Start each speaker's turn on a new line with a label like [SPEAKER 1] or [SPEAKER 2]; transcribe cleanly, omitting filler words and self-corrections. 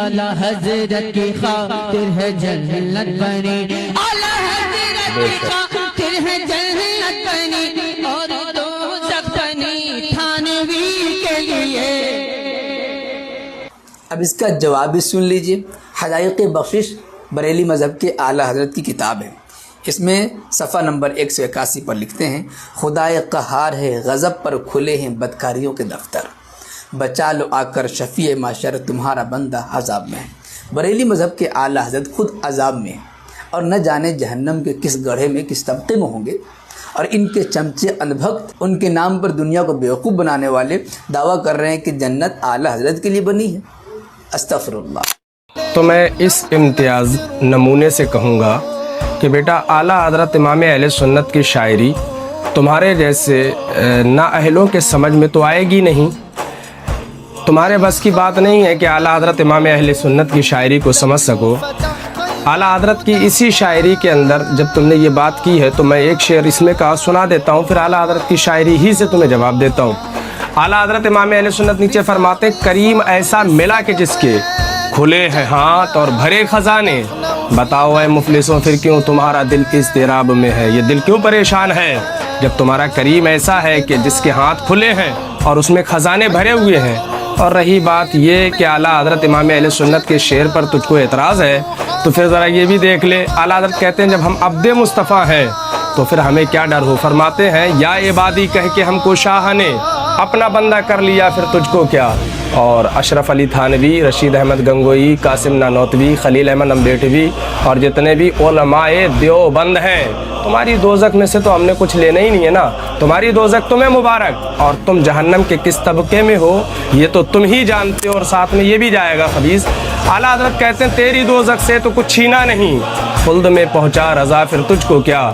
[SPEAKER 1] اعلی حضرت کی خاطر ہے جنت بنی، اعلی حضرت کی خاطر ہے جنت بنی، اور دوزخ بنی تھانوی کے لیے۔
[SPEAKER 2] اب اس کا جواب بھی سن لیجئے۔ حدائق بخشش بریلی مذہب کے اعلی حضرت کی کتاب ہے، اس میں صفحہ نمبر 181 پر لکھتے ہیں، خدائے قہار ہے غضب پر کھلے ہیں بدکاریوں کے دفتر، بچا لو آ کر شفیع معاشر تمہارا بندہ عذاب میں ہے۔ بریلی مذہب کے اعلی حضرت خود عذاب میں ہیں اور نہ جانے جہنم کے کس گڑھے میں کس طبقے میں ہوں گے، اور ان کے چمچے انبھکت ان کے نام پر دنیا کو بیوقوف بنانے والے دعویٰ کر رہے ہیں کہ جنت اعلی حضرت کے لیے بنی ہے۔ استغفر اللہ۔
[SPEAKER 3] تو میں اس امتیاز نمونے سے کہوں گا کہ بیٹا اعلیٰ حضرت امام اہل سنت کی شاعری تمہارے جیسے نااہلوں کے سمجھ میں تو آئے گی نہیں، تمہارے بس کی بات نہیں ہے کہ اعلیٰ حضرت امام اہل سنت کی شاعری کو سمجھ سکو۔ اعلیٰ حضرت کی اسی شاعری کے اندر جب تم نے یہ بات کی ہے تو میں ایک شعر اس میں کا سنا دیتا ہوں، پھر اعلیٰ حضرت کی شاعری ہی سے تمہیں جواب دیتا ہوں۔ اعلیٰ حضرت امام اہل سنت نیچے فرماتے ہیں، کریم ایسا ملا کہ جس کے کھلے ہیں ہاتھ اور بھرے خزانے، بتاؤ اے مفلسوں پھر کیوں تمہارا دل اضطراب میں ہے، یہ دل کیوں پریشان ہے جب تمہارا کریم ایسا ہے کہ جس کے ہاتھ کھلے ہیں اور اس میں خزانے بھرے ہوئے ہیں۔ اور رہی بات یہ کہ اعلیٰ حضرت امام اہل سنت کے شعر پر تجھ کو اعتراض ہے تو پھر ذرا یہ بھی دیکھ لے، اعلیٰ حضرت کہتے ہیں جب ہم عبد مصطفیٰ ہیں تو پھر ہمیں کیا ڈر ہو، فرماتے ہیں یا عبادی کہہ کے ہم کو شاہ نے اپنا بندہ کر لیا پھر تجھ کو کیا۔ اور اشرف علی تھانوی، رشید احمد گنگوئی، قاسم نانوتوی، خلیل احمد امبیٹوی اور جتنے بھی علماء دیوبند ہیں، تمہاری دوزخ میں سے تو ہم نے کچھ لینا ہی نہیں ہے نا، تمہاری دوزخ تمہیں مبارک، اور تم جہنم کے کس طبقے میں ہو یہ تو تم ہی جانتے ہو، اور ساتھ میں یہ بھی جائے گا خبیث۔ اعلیٰ حضرت کہتے ہیں تیری دوزخ سے تو کچھ چھینا نہیں، خلد میں پہنچا رضا پھر تجھ کو کیا۔